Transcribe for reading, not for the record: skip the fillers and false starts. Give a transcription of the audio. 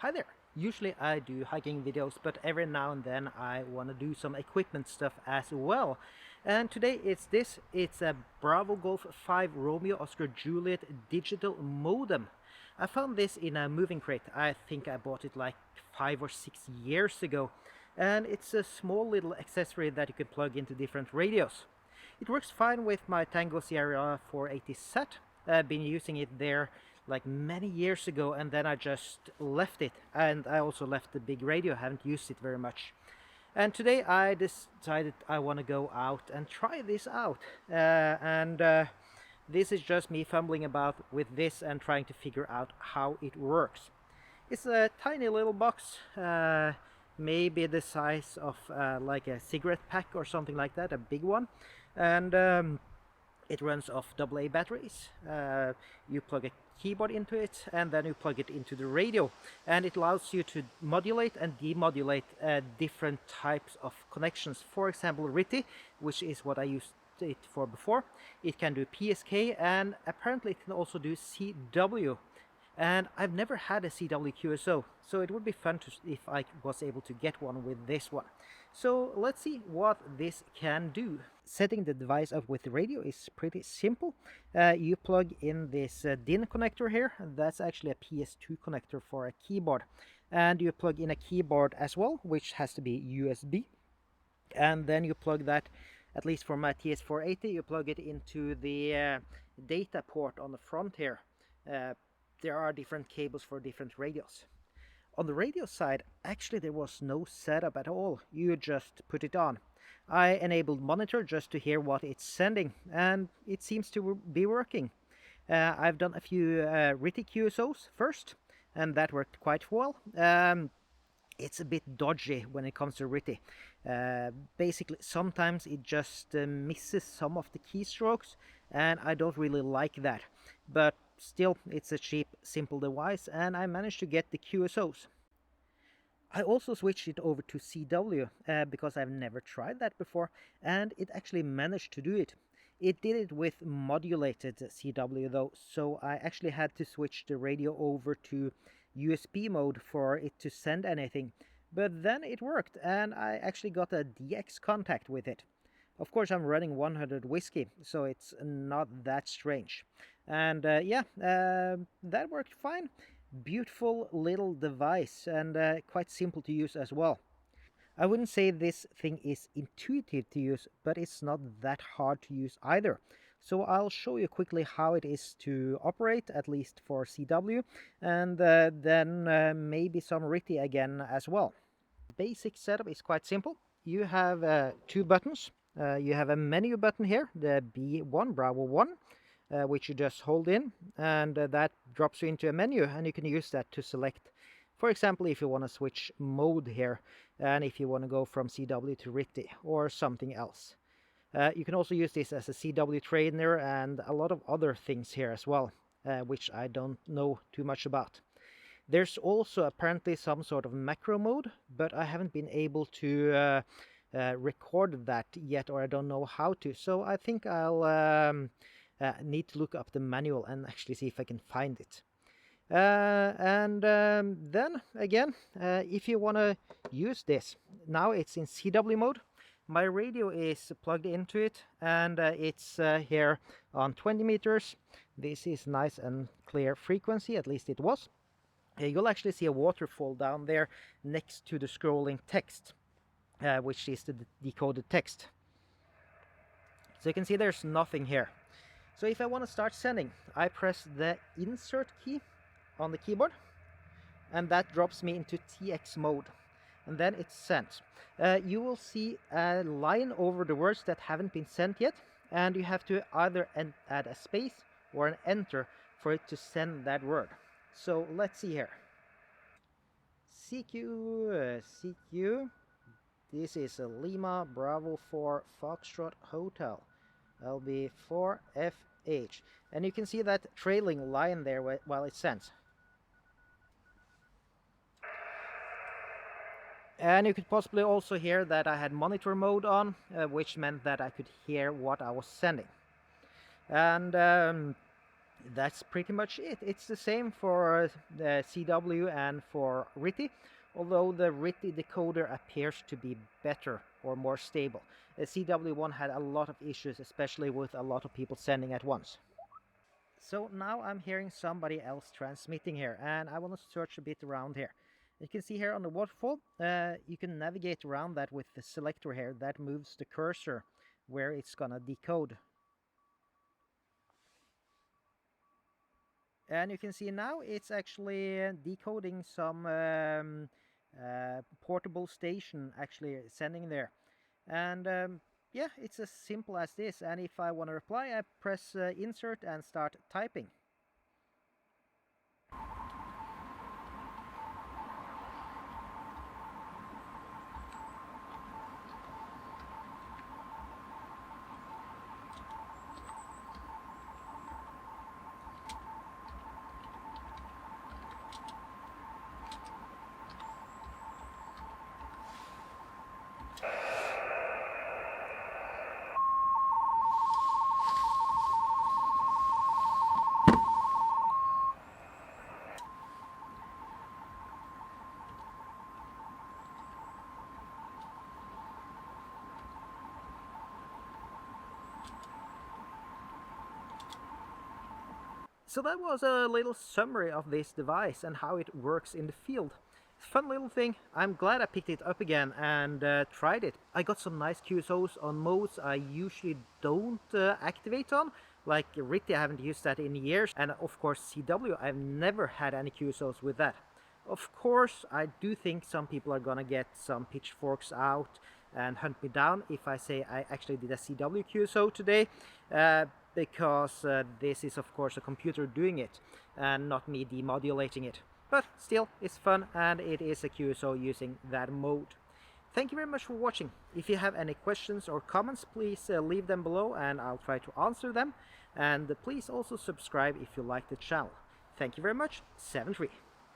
Hi there! Usually I do hiking videos, but every now and then I want to do some equipment stuff as well. And today it's a Bravo Golf 5 Romeo Oscar Juliet digital modem. I found this in a moving crate. I think I bought it like 5 or 6 years ago. And it's a small little accessory that you can plug into different radios. It works fine with my Tango CW 480-SAT. I've been using it there like many years ago, and then I just left it, and I also left the big radio. I haven't used it very much, and today I decided I want to go out and try this out, this is just me fumbling about with this and trying to figure out how it works. It's a tiny little box, maybe the size of like a cigarette pack or something like that, a big one, and it runs off AA batteries. You plug a keyboard into it, and then you plug it into the radio, and it allows you to modulate and demodulate different types of connections. For example, RTTY, which is what I used it for before. It can do PSK, and apparently it can also do CW. And I've never had a CW QSO, so it would be fun if I was able to get one with this one. So let's see what this can do. Setting the device up with the radio is pretty simple. You plug in this DIN connector here. That's actually a PS2 connector for a keyboard. And you plug in a keyboard as well, which has to be USB. And then you plug that, at least for my TS480, you plug it into the data port on the front here. There are different cables for different radios. On the radio side, actually there was no setup at all. You just put it on. I enabled monitor just to hear what it's sending, and it seems to be working. I've done a few RTTY QSOs first, and that worked quite well. It's a bit dodgy when it comes to RTTY. Basically, sometimes it just misses some of the keystrokes, and I don't really like that. But still, it's a cheap, simple device, and I managed to get the QSOs. I also switched it over to CW because I've never tried that before, and it actually managed to do it. It did it with modulated CW though, so I actually had to switch the radio over to USB mode for it to send anything. But then it worked, and I actually got a DX contact with it. Of course, I'm running 100 whiskey, so it's not that strange. And that worked fine. Beautiful little device, and quite simple to use as well. I wouldn't say this thing is intuitive to use, but it's not that hard to use either. So I'll show you quickly how it is to operate, at least for CW, and then maybe some RTTY again as well. The basic setup is quite simple. You have two buttons. You have a menu button here, the B1, Bravo 1, which you just hold in, and that drops you into a menu, and you can use that to select, for example, if you want to switch mode here, and if you want to go from CW to RTTY or something else. You can also use this as a CW trainer and a lot of other things here as well, which I don't know too much about. There's also apparently some sort of macro mode, but I haven't been able to record that yet, or I don't know how to, so I think I'll need to look up the manual and actually see if I can find it. Then again, if you want to use this, now it's in CW mode. My radio is plugged into it, and it's here on 20 meters. This is nice and clear frequency, at least it was. You'll actually see a waterfall down there next to the scrolling text, which is the decoded text. So you can see there's nothing here. So if I want to start sending, I press the insert key on the keyboard, and that drops me into TX mode, and then it's sent. You will see a line over the words that haven't been sent yet, and you have to either add a space or an enter for it to send that word. So let's see here. CQ. This is a Lima Bravo 4 Foxtrot Hotel. LB4FH, and you can see that trailing line there while it sends. And you could possibly also hear that I had monitor mode on, which meant that I could hear what I was sending. And That's pretty much it. It's the same for the CW and for RTTY, although the RTTY decoder appears to be better or more stable. The CW one had a lot of issues, especially with a lot of people sending at once. So now I'm hearing somebody else transmitting here, and I want to search a bit around here. You can see here on the waterfall, you can navigate around that with the selector here that moves the cursor where it's gonna decode. And you can see now it's actually decoding some portable station, actually sending there. And yeah, it's as simple as this. And if I want to reply, I press insert and start typing. So that was a little summary of this device and how it works in the field. Fun little thing. I'm glad I picked it up again and tried it. I got some nice QSOs on modes I usually don't activate on. Like RTTY, I haven't used that in years. And of course CW, I've never had any QSOs with that. Of course, I do think some people are gonna get some pitchforks out and hunt me down if I say I actually did a CW QSO today. Because this is of course a computer doing it and not me demodulating it. But still, it's fun and it is a QSO using that mode. Thank you very much for watching. If you have any questions or comments, please leave them below and I'll try to answer them. And please also subscribe if you like the channel. Thank you very much. 7-3.